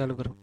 चालू करो।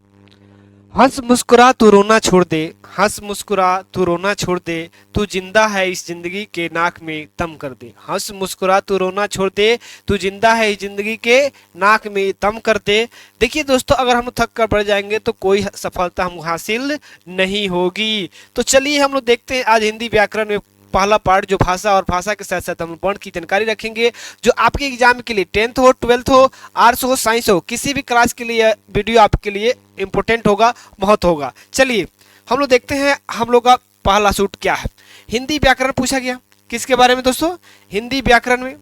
हंस मुस्कुरा तू रोना छोड़ दे, हंस मुस्कुरा तू रोना छोड़ दे, तू जिंदा है इस जिंदगी के नाक में दम कर दे। हंस मुस्कुरा तू रोना छोड़ दे, तू जिंदा है इस जिंदगी के नाक में दम कर दे। देखिए दोस्तों, अगर हम थक कर बढ़ जाएंगे तो कोई सफलता हम हासिल नहीं होगी। तो चलिए हम लोग देखते हैं आज हिंदी व्याकरण में पहला पार्ट, जो भाषा और भाषा के साथ साथ हम वर्ण की जानकारी रखेंगे, जो आपके एग्जाम के लिए 10th हो, 12th हो, आर्ट्स हो, साइंस हो, किसी भी क्लास के लिए वीडियो आपके लिए इंपॉर्टेंट होगा, बहुत होगा। चलिए हम लोग देखते हैं हम लोग का पहला सूट क्या है। हिंदी व्याकरण पूछा गया किसके बारे में दोस्तों? हिंदी व्याकरण में।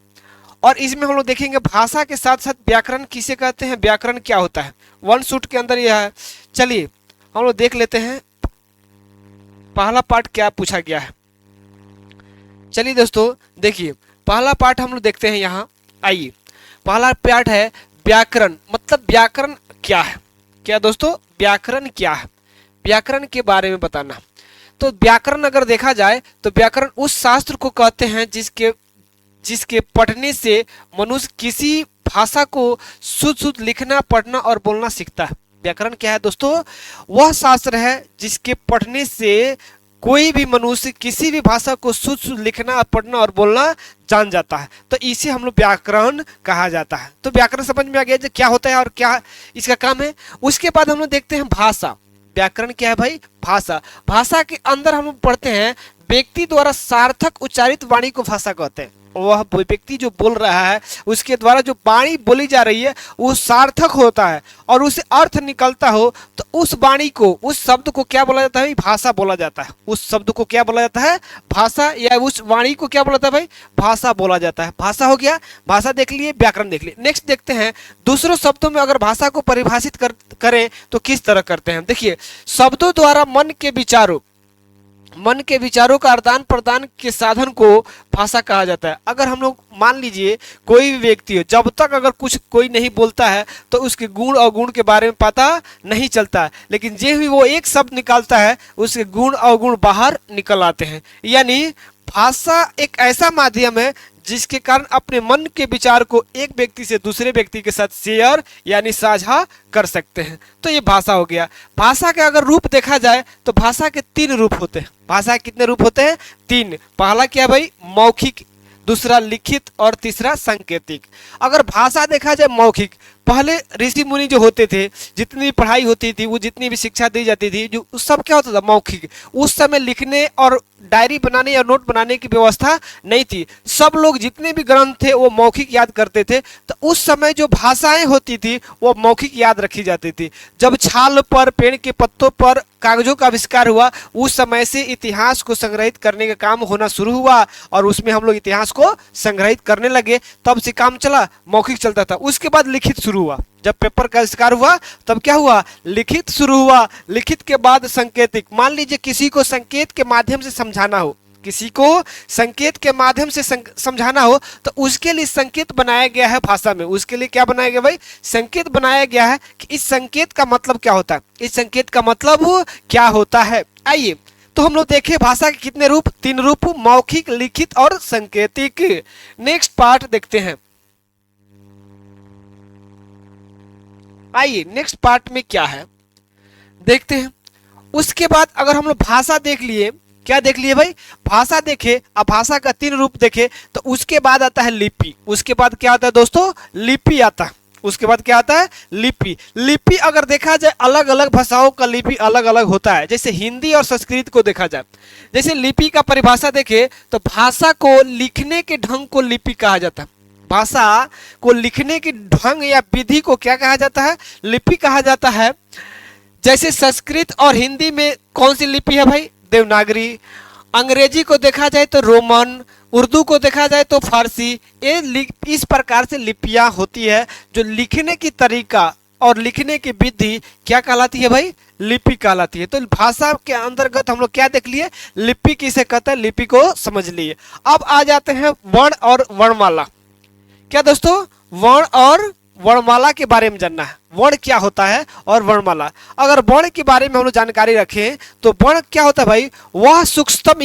और इसमें हम लोग देखेंगे भाषा के साथ साथ व्याकरण किसे कहते हैं, व्याकरण क्या होता है, वन सूट के अंदर यह है। चलिए हम लोग देख लेते हैं पहला पार्ट क्या पूछा गया है। चलिए दोस्तों देखिए, पहला पार्ट हम लोग देखते हैं यहाँ। आइए, पहला पार्ट है व्याकरण। मतलब व्याकरण क्या है? क्या दोस्तों, व्याकरण क्या है? व्याकरण के बारे में बताना। तो व्याकरण अगर देखा जाए तो व्याकरण उस शास्त्र को कहते हैं जिसके पढ़ने से मनुष्य किसी भाषा को शुद्ध शुद्ध लिखना, पढ़ना और बोलना सीखता है। व्याकरण क्या है दोस्तों? वह शास्त्र है जिसके पढ़ने से कोई भी मनुष्य किसी भी भाषा को शुद्ध शुद्ध लिखना, पढ़ना और बोलना जान जाता है। तो इसे हम लोग व्याकरण कहा जाता है। तो व्याकरण समझ में आ गया जो क्या होता है और क्या इसका काम है। उसके बाद हम लोग देखते हैं भाषा। व्याकरण क्या है भाई? भाषा। भाषा के अंदर हम लोग पढ़ते हैं व्यक्ति द्वारा सार्थक उच्चारित वाणी को भाषा कहते हैं। वह व्यक्ति जो बोल रहा है उसके द्वारा जो वाणी बोली जा रही है वो सार्थक होता है और उसे अर्थ निकलता हो तो उस वाणी को, उस शब्द को क्या बोला जाता है? भाषा बोला जाता है। उस शब्द को क्या बोला जाता है? भाषा। या उस वाणी को क्या बोला जाता है भाई? भाषा बोला जाता है। भाषा हो गया, भाषा देख लिए, व्याकरण देख लिए। नेक्स्ट देखते हैं दूसरों शब्दों में अगर भाषा को परिभाषित करें तो किस तरह करते हैं। देखिए, शब्दों द्वारा मन के विचारों का आदान प्रदान के साधन को भाषा कहा जाता है। अगर हम लोग मान लीजिए कोई भी व्यक्ति हो, जब तक अगर कोई नहीं बोलता है तो उसके गुण अवगुण के बारे में पता नहीं चलता है, लेकिन जो भी वो एक शब्द निकालता है उसके गुण अवगुण बाहर निकल आते हैं। यानी भाषा एक ऐसा माध्यम है जिसके कारण अपने मन के विचार को एक व्यक्ति से दूसरे व्यक्ति के साथ शेयर यानी साझा कर सकते हैं। तो ये भाषा हो गया। भाषा के अगर रूप देखा जाए तो भाषा के 3 रूप होते हैं। भाषा के कितने रूप होते हैं? 3। पहला क्या भाई? मौखिक, दूसरा लिखित और तीसरा सांकेतिक। अगर भाषा देखा जाए मौखिक, पहले ऋषि मुनि जो होते थे, जितनी भी पढ़ाई होती थी, वो जितनी भी शिक्षा दी जाती थी, जो उस सब क्या होता था? मौखिक। उस समय लिखने और डायरी बनाने या नोट बनाने की व्यवस्था नहीं थी। सब लोग जितने भी ग्रंथ थे वो मौखिक याद करते थे। तो उस समय जो भाषाएं होती थी वो मौखिक याद रखी जाती थी। जब छाल पर, पेड़ के पत्तों पर कागजों का आविष्कार हुआ, उस समय से इतिहास को संग्रहित करने का काम होना शुरू हुआ और उसमें हम लोग इतिहास को संग्रहित करने लगे। तब से काम चला, मौखिक चलता था। उसके बाद लिखित शुरू हुआ। जब पेपर का आविष्कार हुआ तब क्या हुआ? लिखित शुरू हुआ। लिखित के बाद संकेतिक। मान लीजिए किसी को संकेत के माध्यम से समझाना हो, किसी को संकेत के माध्यम से समझाना हो तो उसके लिए संकेत बनाया गया है भाषा में। उसके लिए क्या बनाया गया भाई? संकेत बनाया गया है कि इस संकेत का मतलब क्या होता है, इस संकेत का मतलब क्या होता है। आइए तो हम लोग देखें भाषा के कितने रूप? 3 रूप, मौखिक, लिखित और संकेतिक। नेक्स्ट पार्ट देखते हैं। आइए नेक्स्ट पार्ट में क्या है देखते हैं। उसके बाद अगर हम लोग भाषा देख लिए, क्या देख लिए भाई? भाषा देखे, अब भाषा का 3 रूप देखे तो उसके बाद आता है लिपि। उसके बाद क्या आता है दोस्तों? लिपि आता है। उसके बाद क्या आता है? लिपि। लिपि अगर देखा जाए अलग अलग भाषाओं का लिपि अलग अलग होता है। जैसे हिंदी और संस्कृत को देखा जाए, जैसे लिपि का परिभाषा देखे तो भाषा को लिखने के ढंग को लिपि कहा जाता है। भाषा को लिखने की ढंग या विधि को क्या कहा जाता है? लिपि कहा जाता है। जैसे संस्कृत और हिंदी में कौन सी लिपि है भाई? देवनागरी। अंग्रेजी को देखा जाए तो रोमन, उर्दू को देखा जाए तो फारसी। ये इस प्रकार से लिपियां होती है जो लिखने की तरीका और लिखने की विधि क्या कहलाती है भाई? लिपि कहलाती है। तो भाषा के अंतर्गत हम लोग क्या देख लिए? लिपि किसे कहते हैं, लिपि को समझ लिए। अब आ जाते हैं वर्ण और वर्णमाला। क्या दोस्तों? वर्ण और वर्णमाला के बारे में जानना है। वर्ण क्या होता है और वर्णमाला। अगर वर्ण के बारे में हम लोग जानकारी रखें तो वर्ण क्या होता है भाई? वह सूक्ष्मतम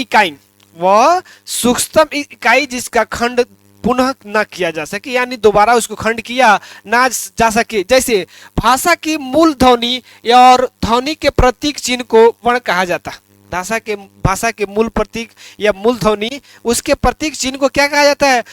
इकाई जिसका खंड पुनः न किया जा सके, यानी दोबारा उसको खंड किया ना जा सके। जैसे भाषा की मूल ध्वनि और ध्वनि के प्रतीक चिन्ह को वर्ण कहा जाता है। भाषा के मूल प्रतीक या मूल ध्वनि, उसके प्रतीक चिन्ह को क्या कहा जाता है?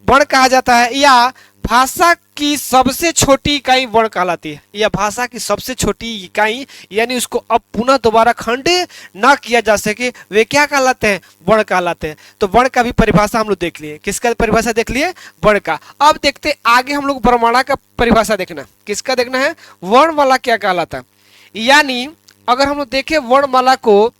वर्ण कहा जाता है। या भाषा की सबसे छोटी इकाई वर्ण कहलाती है, या भाषा की सबसे छोटी इकाई, यानी उसको अब पुनः दोबारा खंड ना किया जा सके, वे क्या कहलाते हैं? वर्ण कहलाते हैं। तो वर्ण का भी परिभाषा हम लोग देख लिए। किसका परिभाषा देख लिए? वर्ण का। अब देखते आगे हम लोग वर्णमाला का परिभाषा देखना। किसका देखना है? वर्णमाला क्या कहलाता है। यानी अगर हम लोग देखें वर्णमाला को,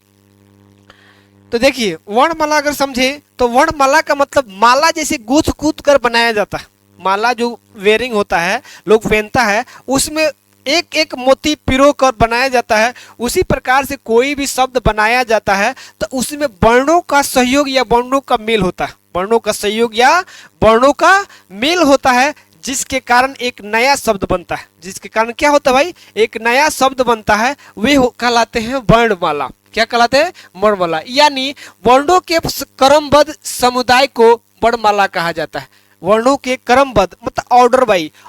तो देखिए वर्णमाला अगर समझे तो वर्णमाला का मतलब माला जैसे गूंथ कूद कर बनाया जाता है। माला जो वेयरिंग होता है, लोग पहनता है, उसमें एक एक मोती पिरो कर बनाया जाता है। उसी प्रकार से कोई भी शब्द बनाया जाता है तो उसमें वर्णों का सहयोग या वर्णों का मेल होता है। वर्णों का सहयोग या वर्णों का मेल होता है, जिसके कारण एक नया शब्द बनता है। जिसके कारण क्या होता है भाई? एक नया शब्द बनता है। वे कहलाते हैं वर्णमाला। क्या कहलाते हैं? वर्णमाला। यानी वर्णों के क्रमबद्ध समुदाय को वर्णमाला कहा जाता है। वर्णों के क्रमबद्ध मतलब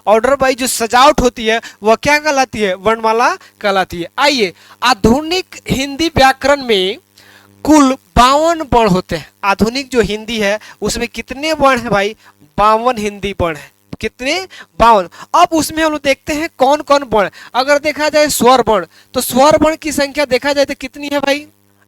ऑर्डर बाई जो सजावट होती है वह क्या कहलाती है? वर्णमाला कहलाती है। आइए, आधुनिक हिंदी व्याकरण में कुल 52 वर्ण होते हैं। आधुनिक जो हिंदी है उसमें कितने वर्ण है भाई? 52 हिंदी वर्ण है। कितने? 52। अब उसमें हम लोग देखते हैं कौन कौन वर्ण। अगर देखा जाए स्वर वर्ण, तो स्वर वर्ण की संख्या देखा जाए तो कितनी है भाई?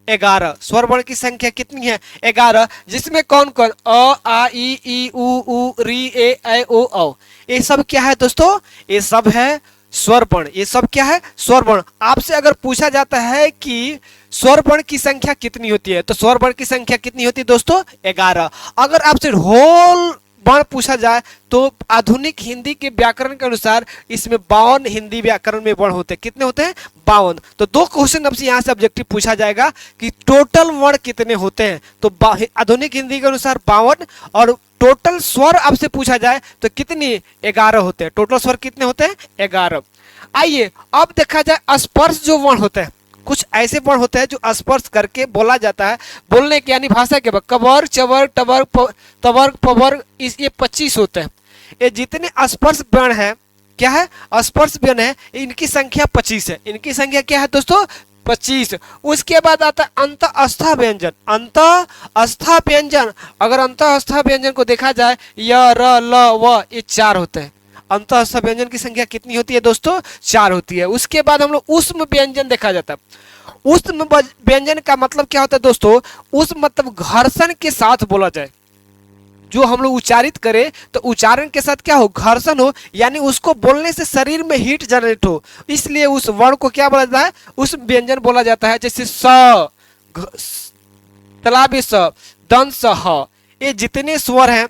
11। स्वर वर्ण की संख्या कितनी है? 11। जिसमें कौन कौन? अ, आ, ई, उ, री, ए, ऐ, ओ, औ। ये सब क्या है दोस्तों? ये सब है स्वर वर्ण। ये सब क्या है? स्वर वर्ण। आपसे अगर पूछा जाता है कि स्वर वर्ण की संख्या कितनी होती है, तो स्वर वर्ण की संख्या कितनी होती है दोस्तों? 11। अगर आपसे होल वर्ण पूछा जाए तो आधुनिक हिंदी के व्याकरण के अनुसार इसमें 52 हिंदी व्याकरण में वर्ण होते हैं। कितने होते हैं? 52। तो 2 क्वेश्चन आपसे यहाँ से ऑब्जेक्टिव पूछा जाएगा कि टोटल वर्ण कितने होते हैं। तो आधुनिक हिंदी के अनुसार 52, और टोटल स्वर आपसे पूछा जाए तो कितनी? 11 होते हैं। टोटल स्वर कितने होते हैं? 11। आइए अब देखा जाए स्पर्श जो वर्ण होते हैं। कुछ ऐसे वर्ण होते हैं जो स्पर्श करके बोला जाता है। बोलने के यानी भाषा के कबर, चबर, टबर, तबर, पबर, ये 25 होते हैं। ये जितने स्पर्श वर्ण है, क्या है? स्पर्श वर्ण है, इनकी संख्या 25 है। इनकी संख्या क्या है दोस्तों? 25। उसके बाद आता है अंतःस्थ व्यंजन। अंतःस्थ व्यंजन, अगर अंतःस्थ व्यंजन को देखा जाए, य, र, ल, व, ये 4 होते हैं। अंतःस्थ व्यंजन की संख्या कितनी होती है दोस्तों? 4 होती है। उसके बाद हम लोग ऊष्म व्यंजन देखा जाता है। ऊष्म व्यंजन का मतलब क्या होता है दोस्तों? ऊष्म मतलब घर्षण के साथ बोला जाए। जो हम लोग उच्चारित करें तो उच्चारण के साथ क्या हो? घर्षण हो, यानी उसको बोलने से शरीर में हीट जनरेट हो, इसलिए उस वर्ण को क्या बोला जाता है? उस व्यंजन बोला जाता है। जैसे स, तलाबी स, दंत स, ह, ये जितने स्वर हैं,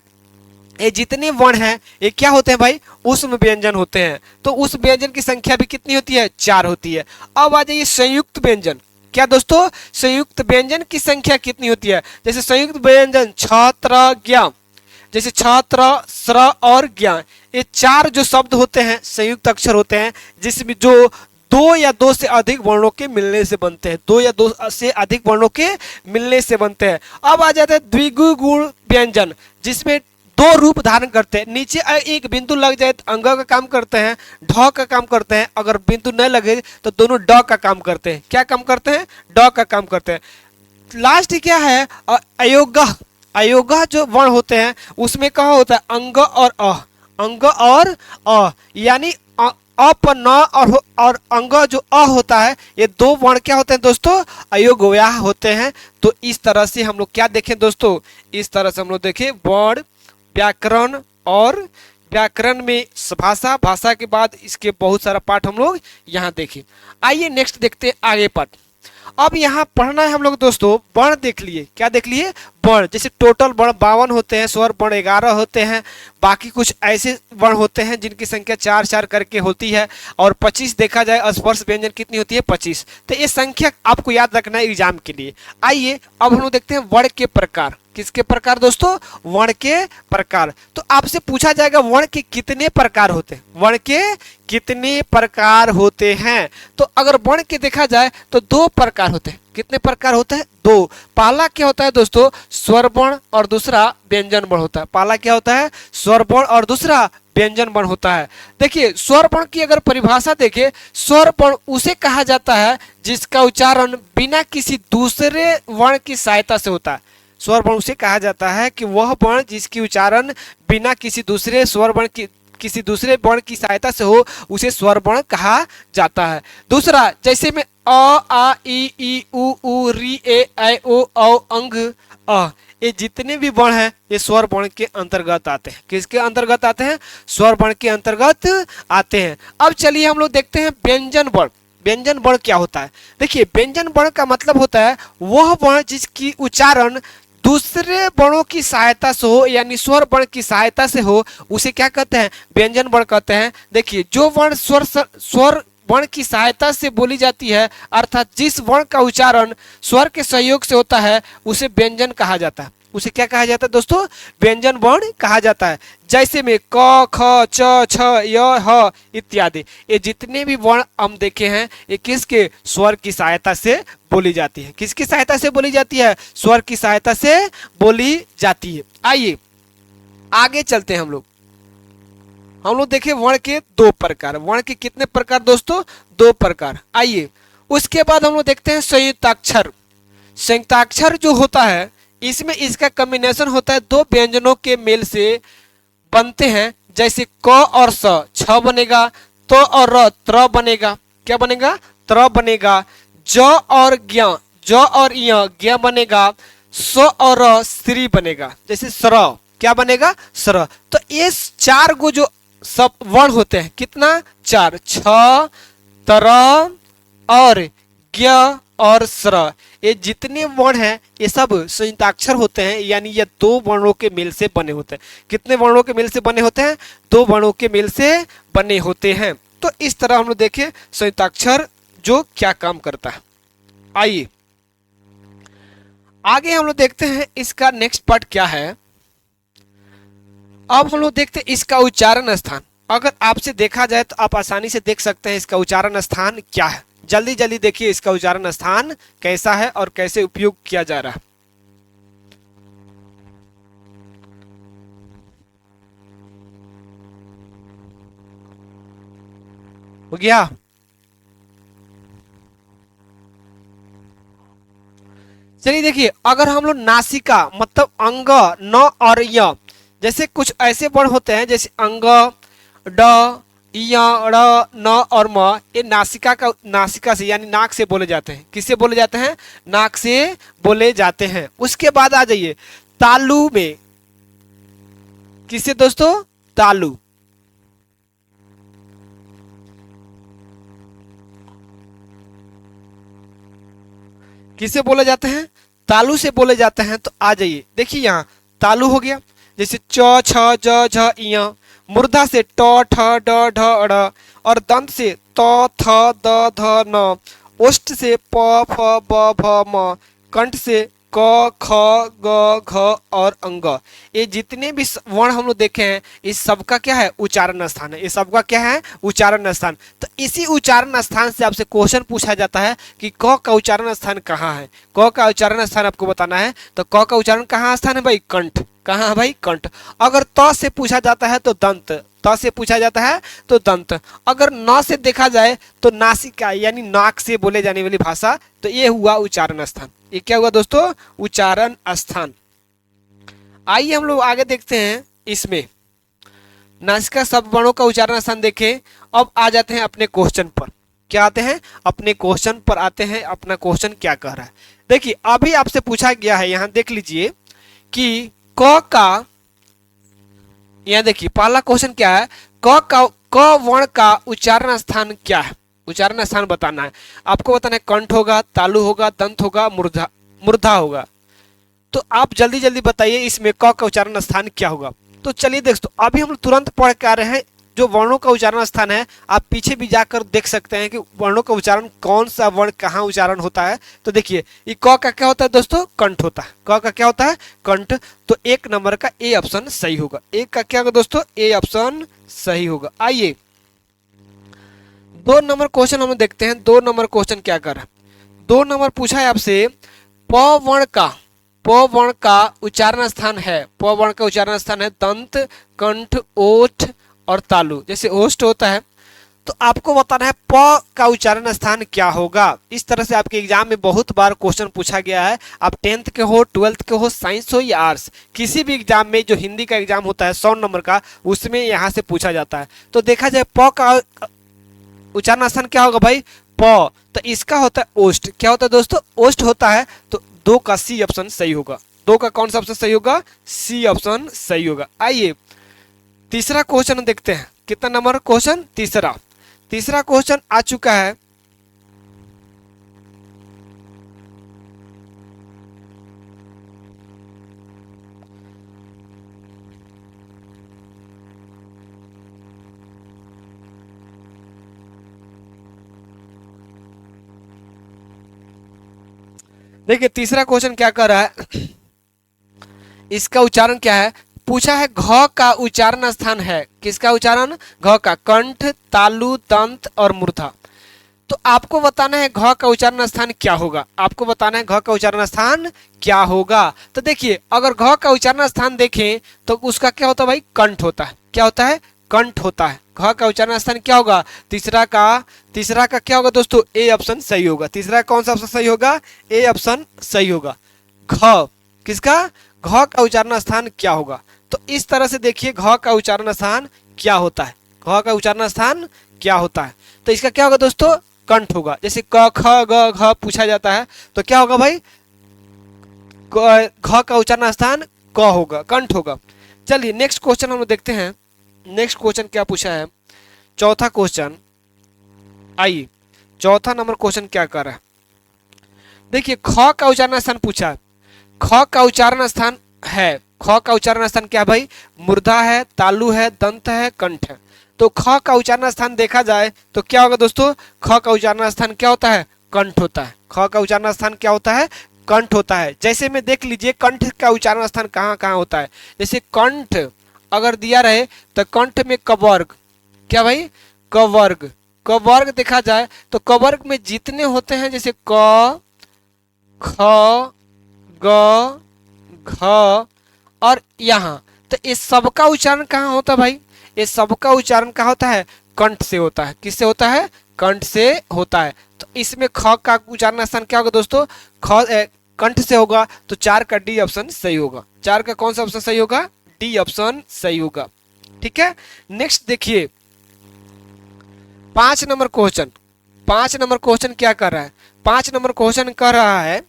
ये जितने वर्ण हैं, ये क्या होते हैं भाई? ऊष्म व्यंजन होते हैं। तो उस व्यंजन की संख्या भी कितनी होती है? 4 होती है। अब आ जाइए संयुक्त व्यंजन। क्या दोस्तों? संयुक्त व्यंजन की संख्या कितनी होती है? जैसे संयुक्त व्यंजन छात्र, ज्ञ, जैसे छात्र, स्र और ज्ञ, ये 4 जो शब्द होते हैं संयुक्त अक्षर होते हैं, जिसमें जो 2 या 2 से अधिक वर्णों के मिलने से बनते हैं। 2 या 2 से अधिक वर्णों के मिलने से बनते हैं। अब आ जाता है द्विगु गुण व्यंजन, जिसमें 2 रूप धारण करते हैं। नीचे एक बिंदु लग जाए तो अंग का काम करते हैं, ढ का काम करते हैं। अगर बिंदु न लगे तो दोनों ड का काम करते हैं। क्या काम करते हैं? ड का काम करते हैं। लास्ट क्या है? अयोगः। अयोगः जो वर्ण होते हैं उसमें कहा होता है अंग और अ। अंग और अ, यानी अ पर न और अंग जो अ होता है, ये 2 वर्ण क्या होते हैं दोस्तों? अयोगव्याह होते हैं। तो इस तरह से हम लोग क्या देखें दोस्तों? इस तरह से हम लोग देखें वर्ण, व्याकरण, और व्याकरण में भाषा, भाषा के बाद इसके बहुत सारा पाठ हम लोग यहाँ देखें। आइए नेक्स्ट देखते हैं आगे पाठ। अब यहाँ पढ़ना है हम लोग दोस्तों, वर्ण देख लिए। क्या देख लिए? वर्ण। जैसे टोटल वर्ण 52 होते हैं, स्वर वर्ण 11 होते हैं, बाकी कुछ ऐसे वर्ण होते हैं जिनकी संख्या 4-4 करके होती है, और 25 देखा जाए स्पर्श व्यंजन कितनी होती है? 25। तो ये संख्या आपको याद रखना है एग्जाम के लिए। आइए अब हम लोग देखते हैं वर्ण के प्रकार। किसके प्रकार दोस्तों? वर्ण के प्रकार। तो आपसे पूछा जाएगा वर्ण के कितने प्रकार होते हैं? वर्ण के कितने प्रकार होते हैं? तो अगर वर्ण के देखा जाए तो 2 प्रकार प्रकार होते हैं। कितने प्रकार होते हैं? दो। पहला क्या होता है दोस्तों? स्वर वर्ण और दूसरा व्यंजन वर्ण होता है। पहला क्या होता है? स्वर वर्ण और दूसरा व्यंजन वर्ण होता है। देखिए स्वर वर्ण की अगर परिभाषा देखें, स्वर वर्ण उसे कहा जाता है जिसका उच्चारण बिना किसी दूसरे वर्ण की सहायता से होता है। स्वर वर्ण उसे कहा जाता है कि वह वर्ण जिसकी उच्चारण बिना किसी दूसरे स्वर वर्ण की किसी दूसरे वर्ण की सहायता से हो, उसे स्वर वर्ण कहा जाता है। दूसरा, जैसे में अ आ ई उ ऊ री ए ऐ ओ औ अंग अ, ये जितने भी वर्ण हैं ये स्वर वर्ण के अंतर्गत आते हैं। किसके अंतर्गत आते हैं? स्वर वर्ण के अंतर्गत आते हैं। अब चलिए हम लोग देखते हैं व्यंजन वर्ण। व्यंजन वर्ण क्या होता है? देखिए व्यंजन वर्ण का मतलब होता है वह वर्ण जिसकी उच्चारण दूसरे वर्णों की सहायता से हो, यानी स्वर वर्ण की सहायता से हो, उसे क्या कहते हैं? व्यंजन वर्ण कहते हैं। देखिए जो वर्ण स्वर वर्ण की सहायता से बोली जाती है, अर्थात जिस वर्ण का उच्चारण स्वर के सहयोग से होता है, उसे व्यंजन कहा जाता है। उसे क्या कहा जाता है दोस्तों? व्यंजन वर्ण कहा जाता है। जैसे में क ख च छ य ह इत्यादि, ये जितने भी वर्ण हम देखे हैं ये किसके? स्वर की सहायता से बोली जाती है। किसकी सहायता से बोली जाती है? स्वर की सहायता से बोली जाती है। आइए आगे चलते हैं हम लोग देखें वर्ण के दो प्रकार। वर्ण के कितने प्रकार दोस्तों? दो प्रकार। आइए उसके बाद हम लोग देखते हैं संयुक्ताक्षर। संयुक्ताक्षर जो होता है इसमें इसका कॉम्बिनेशन होता है दो व्यंजनों के मेल से बनते हैं। जैसे क और स छ बनेगा, तो और र त्र बनेगा। क्या बनेगा? त्र बनेगा। ज और ज्ञ ज और य ज्ञ बनेगा। स और र श्री बनेगा। जैसे सर, क्या बनेगा? सर। तो ये चार गो जो सब वर्ण होते हैं, कितना? चार। छ, तर और ज्ञ और स्र, ये जितने वर्ण हैं ये सब संयुक्ताक्षर होते हैं, यानी ये दो वर्णों के मेल से बने होते हैं। कितने वर्णों के मेल से बने होते हैं? दो वर्णों के मेल से बने होते हैं। तो इस तरह हम लोग देखें संयुक्ताक्षर जो क्या काम करता है। आइए आगे हम लोग देखते हैं इसका नेक्स्ट पार्ट क्या है। अब हम लोग देखते हैं इसका उच्चारण स्थान। अगर आपसे देखा जाए तो आप आसानी से देख सकते हैं इसका उच्चारण स्थान क्या है। जल्दी जल्दी देखिए इसका उच्चारण स्थान कैसा है और कैसे उपयोग किया जा रहा है। हो गया? चलिए देखिए, अगर हम लोग नासिका मतलब अंग, न और य, जैसे कुछ ऐसे वर्ण होते हैं जैसे अंग, ड, य, ड़, न और म, ये नासिका से यानी नाक से बोले जाते हैं। किससे बोले जाते हैं? नाक से बोले जाते हैं। उसके बाद आ जाइए तालु में। किससे दोस्तों? तालु। किससे बोले जाते हैं? तालु से बोले जाते हैं। तो आ जाइए देखिए यहाँ तालु हो गया। जैसे च, छ, ज, झ, इ। मूर्धा से ट, ठ, ड, ढ, ड़ और दंत से त, थ, द, ध, न। ओष्ठ से प, फ, ब, भ, म। कंठ से क, ख, ग, घ और अंग। ये जितने भी वर्ण हम लोग देखे हैं इस सबका क्या है? उच्चारण स्थान है। ये सबका क्या है? उच्चारण स्थान। तो इसी उच्चारण स्थान से आपसे क्वेश्चन पूछा जाता है कि क का उच्चारण स्थान कहाँ है। क का उच्चारण स्थान आपको बताना है। तो क का उच्चारण कहाँ स्थान है भाई? कंठ। कहाँ है भाई? कंठ। अगर त से पूछा जाता है तो दंत। त से पूछा जाता है तो दंत। अगर न से देखा जाए तो नासिका यानी नाक से बोले जाने वाली भाषा। तो ये हुआ उच्चारण स्थान। ये क्या हुआ दोस्तों? उच्चारण स्थान। आइए हम लोग आगे देखते हैं इसमें नासिका शब्द वर्णों का उच्चारण स्थान देखें। अब आ जाते हैं अपने क्वेश्चन पर। क्या आते हैं? अपने क्वेश्चन पर आते हैं। अपना क्वेश्चन क्या कह रहा है देखिए। अभी आपसे पूछा गया है, यहाँ देख लीजिए कि क का, यहाँ देखिए पहला क्वेश्चन क्या है? क वर्ण का उच्चारण स्थान क्या है? उच्चारण स्थान बताना है आपको। बताना है कंठ होगा, तालु होगा, दंत होगा, मूर्धा होगा। तो आप जल्दी जल्दी बताइए इसमें क का उच्चारण स्थान क्या होगा। तो चलिए दोस्तों अभी हम तुरंत पढ़ के आ रहे हैं जो वर्णों का उच्चारण स्थान है। आप पीछे भी जाकर देख सकते हैं कि वर्णों का उच्चारण कौन सा वर्ण कहाँ उच्चारण होता है। तो देखिए ये क का क्या होता है दोस्तों? कंठ होता है। क का क्या होता है? कंठ। तो एक नंबर का ए ऑप्शन सही होगा। एक का क्या होगा दोस्तों? ए ऑप्शन सही होगा। आइए 2 नंबर क्वेश्चन हम देखते हैं। 2 नंबर क्वेश्चन क्या कर रहा है? 2 नंबर पूछा है आपसे, प वर्ण का, प वर्ण का उच्चारण स्थान है, प वर्ण का उच्चारण स्थान है दंत, कंठ, ओठ और तालु। जैसे ओष्ठ होता है तो आपको बताना है प का उच्चारण स्थान क्या होगा। इस तरह से आपके एग्जाम में बहुत बार क्वेश्चन पूछा गया है। आप 10th के हो, 12th के हो, साइंस हो या आर्ट्स, किसी भी एग्जाम में जो हिंदी का एग्जाम होता है 100 नंबर का, उसमें यहाँ से पूछा जाता है। तो देखा जाए प का उच्चारण स्थान क्या होगा भाई, प। तो इसका होता है ओष्ठ। क्या होता है दोस्तों, ओष्ठ होता है। तो 2 का सी ऑप्शन सही होगा। 2 का कौन सा ऑप्शन सही होगा, सी ऑप्शन सही होगा। आइए तीसरा क्वेश्चन देखते हैं। कितना नंबर क्वेश्चन, तीसरा। तीसरा क्वेश्चन आ चुका है। देखिए तीसरा क्वेश्चन क्या कर रहा है, इसका उच्चारण क्या है, पूछा है घ का उच्चारण स्थान है। किसका उच्चारण, घ का, कंठ, तालु, दंत और मूर्धा। तो आपको बताना है घ का उच्चारण स्थान क्या होगा। आपको बताना है घ का उच्चारण स्थान क्या होगा। तो देखिए अगर घ का उच्चारण स्थान देखें तो उसका क्या होता है भाई, कंठ होता है। क्या होता है, कंठ होता है। घ का उच्चारण स्थान क्या होगा, तीसरा का क्या होगा दोस्तों, ए ऑप्शन सही होगा। तीसरा कौन सा ऑप्शन सही होगा, ए ऑप्शन सही होगा। घ किसका, घ का उच्चारण स्थान क्या होगा। तो इस तरह से देखिए घ का उच्चारण स्थान क्या होता है, घ का उच्चारण स्थान क्या होता है। तो इसका क्या होगा दोस्तों, कंठ होगा। जैसे क ख ग घ पूछा जाता है तो क्या होगा भाई, घ का उच्चारण स्थान क होगा, कंठ होगा। चलिए नेक्स्ट क्वेश्चन हम लोग देखते हैं। नेक्स्ट क्वेश्चन क्या पूछा है, चौथा क्वेश्चन। आइए चौथा नंबर क्वेश्चन क्या कर रहा है, देखिए ख का उच्चारण स्थान पूछा है। ख का उच्चारण स्थान है, ख का उच्चारण स्थान क्या है भाई, मूर्धा है, तालु है, दंत है, कंठ है। तो ख का उच्चारण स्थान देखा जाए तो क्या होगा दोस्तों, ख का उच्चारण स्थान क्या होता है, कंठ होता है। ख का उच्चारण स्थान क्या होता है, कंठ होता है। जैसे में देख लीजिए कंठ का उच्चारण स्थान कहाँ कहाँ होता है। जैसे कंठ अगर दिया रहे तो कंठ में कवर्ग, क्या भाई, कवर्ग। कवर्ग देखा जाए तो कवर्ग में जितने होते हैं, जैसे क, ख, ग, घ और यहाँ, तो इस सबका उच्चारण कहाँ होता है भाई, ये सबका उच्चारण कहाँ होता है, कंठ से होता है। किससे होता है, कंठ से होता है। तो इसमें ख का उच्चारण स्थान क्या होगा दोस्तों, कंठ से होगा। तो 4 का डी ऑप्शन सही होगा। 4 का कौन सा ऑप्शन सही होगा, डी ऑप्शन सही होगा। ठीक है, नेक्स्ट देखिए 5 नंबर क्वेश्चन। 5 नंबर क्वेश्चन क्या कर रहा है, 5 नंबर क्वेश्चन कर रहा है,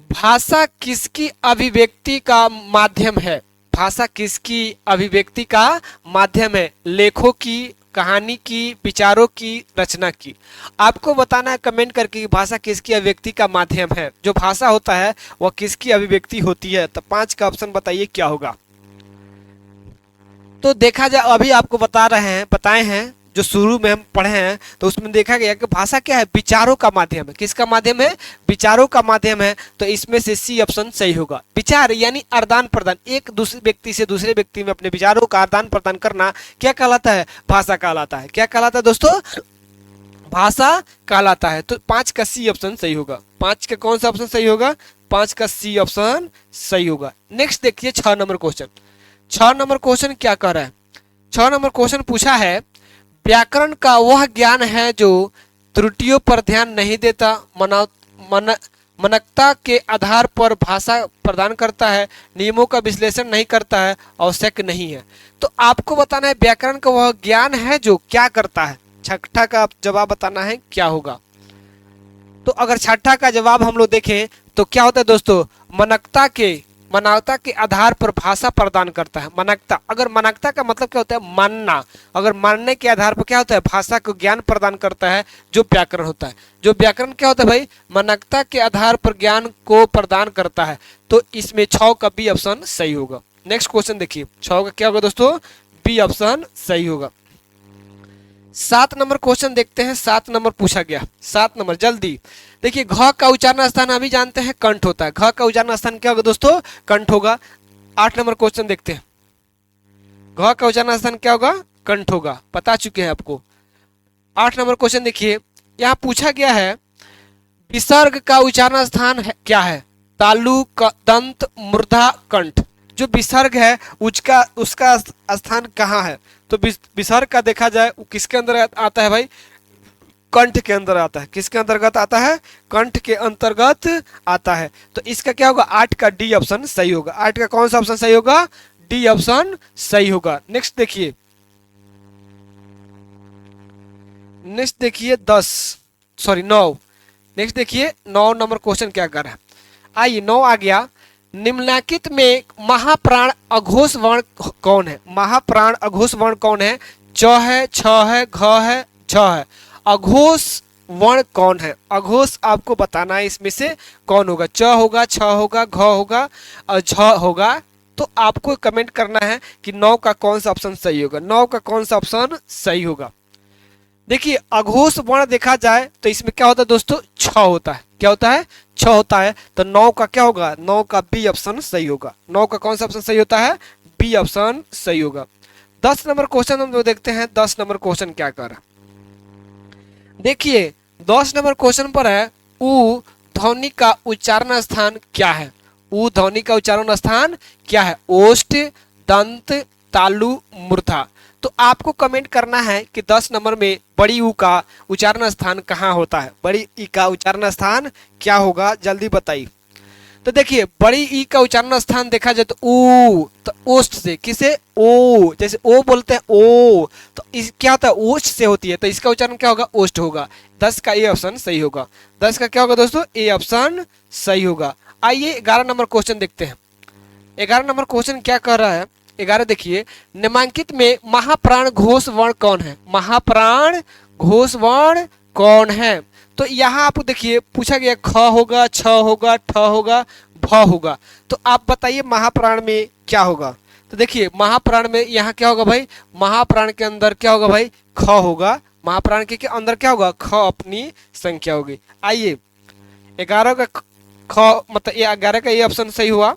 भाषा किसकी अभिव्यक्ति का माध्यम है। भाषा किसकी अभिव्यक्ति का माध्यम है, लेखों की, कहानी की, विचारों की, रचना की। आपको बताना है कमेंट करके कि भाषा किसकी अभिव्यक्ति का माध्यम है। जो भाषा होता है वह किसकी अभिव्यक्ति होती है। तो 5 का ऑप्शन बताइए क्या होगा। तो देखा जाए अभी आपको बताए हैं जो शुरू में हम पढ़े हैं, तो उसमें देखा गया कि भाषा क्या है, विचारों का माध्यम है। किसका माध्यम है, विचारों का माध्यम है। तो इसमें से सी ऑप्शन सही होगा। विचार यानी आदान प्रदान, एक दूसरे व्यक्ति से दूसरे व्यक्ति में अपने विचारों का आदान प्रदान करना क्या कहलाता है, भाषा कहलाता है। क्या कहलाता है दोस्तों, भाषा कहलाता है। तो 5 का सी ऑप्शन सही होगा। 5 का कौन सा ऑप्शन सही होगा, 5 का सी ऑप्शन सही होगा। नेक्स्ट देखिए 6 नंबर क्वेश्चन। 6 नंबर क्वेश्चन क्या कर रहा है, 6 नंबर क्वेश्चन पूछा है, व्याकरण का वह ज्ञान है जो त्रुटियों पर ध्यान नहीं देता, मनकता के आधार पर भाषा प्रदान करता है, नियमों का विश्लेषण नहीं करता है, आवश्यक नहीं है। तो आपको बताना है व्याकरण का वह ज्ञान है जो क्या करता है। छठा का जवाब बताना है क्या होगा। तो अगर छठा का जवाब हम लोग देखें तो क्या होता है दोस्तों, मानवता के आधार पर भाषा प्रदान करता है। मानवता, अगर मानवता का मतलब क्या होता है, मानना। अगर मानने के आधार पर क्या होता है, भाषा को ज्ञान प्रदान करता है, जो व्याकरण होता है। जो व्याकरण क्या होता है भाई, मानवता के आधार पर ज्ञान को प्रदान करता है। तो इसमें 6 का बी ऑप्शन सही होगा। नेक्स्ट क्वेश्चन देखिए 6 का क्या होगा दोस्तों, बी ऑप्शन सही होगा। 7 नंबर क्वेश्चन देखते हैं। 7 नंबर पूछा गया, 7 नंबर जल्दी देखिए। घ का उच्चारण स्थान अभी जानते हैं कंठ होता है। घ का उच्चारण स्थान क्या होगा दोस्तों, कंठ होगा। 8 नंबर क्वेश्चन देखते हैं। घ का उच्चारण स्थान क्या होगा, कंठ होगा, बता चुके हैं आपको। 8 नंबर क्वेश्चन देखिए, यहाँ पूछा गया है, विसर्ग का उच्चारण स्थान है क्या है? तालु, दंत, मूर्धा, कंठ। जो विसर्ग है उसका उसका स्थान कहाँ है? तो विसर्ग का देखा जाए वो किसके अंदर आता है भाई? कंठ के अंदर आता है। किसके अंतर्गत आता है? कंठ के अंतर्गत आता है। तो इसका क्या होगा? 8 का डी ऑप्शन सही होगा। 8 का कौन सा ऑप्शन सही होगा? डी ऑप्शन सही होगा। नेक्स्ट देखिए, नेक्स्ट देखिए 9। नेक्स्ट देखिए 9 नंबर क्वेश्चन क्या कर रहा है। आइए 9 आ गया। निम्नलिखित में महाप्राण अघोष वर्ण कौन है? महाप्राण अघोष वर्ण कौन है? च है, छ है, घ है, झ है। अघोष वर्ण कौन है? अघोष आपको बताना है इसमें से कौन होगा। च होगा, छ होगा, घ होगा और झ होगा। तो आपको कमेंट करना है कि 9 का कौन सा ऑप्शन सही होगा। 9 का कौन सा ऑप्शन सही होगा। देखिए अघोष वर्ण देखा जाए तो इसमें क्या होता है दोस्तों? छ होता है। क्या होता है? छ होता है। तो 9 का क्या होगा? 9 का बी ऑप्शन सही होगा। 9 का कौन सा ऑप्शन सही होता है? बी ऑप्शन सही होगा। 10 नंबर क्वेश्चन हम जो देखते हैं, 10 नंबर क्वेश्चन क्या कर रहा है। देखिए 10 नंबर क्वेश्चन पर है उ ध्वनि का उच्चारण स्थान क्या है? उ ध्वनि का उच्चारण स्थान क्या है? ओष्ठ, दंत, तालु, मूर्धा। तो आपको कमेंट करना है कि 10 नंबर में बड़ी ऊ का उच्चारण स्थान कहाँ होता है। बड़ी ई का उच्चारण स्थान क्या होगा? जल्दी बताइए। तो देखिए बड़ी ई का उच्चारण स्थान देखा जाए तो ओ, तो ओष्ठ से। किसे? ओ, जैसे ओ बोलते हैं ओ, तो इस क्या होता है? ओष्ठ से होती है। तो इसका उच्चारण क्या होगा? ओष्ठ होगा। 10 का ए ऑप्शन सही होगा। 10 का क्या होगा दोस्तों? ए ऑप्शन सही होगा। आइए 11 नंबर क्वेश्चन देखते हैं। 11 नंबर क्वेश्चन क्या कर रहा है? 11 देखिए, निम्नलिखित में महाप्राण घोष वर्ण कौन है? महाप्राण घोष वर्ण कौन है? तो यहाँ आप देखिए पूछा गया ख होगा, छ होगा, ठ होगा, भ होगा। तो आप बताइए महाप्राण में क्या होगा। तो देखिए महाप्राण में यहाँ क्या होगा भाई? महाप्राण के अंदर क्या होगा भाई? ख होगा। महाप्राण के अंदर क्या होगा? ख अपनी संख्या होगी। आइए 11 का ख मतलब 11 का ये ऑप्शन सही हुआ।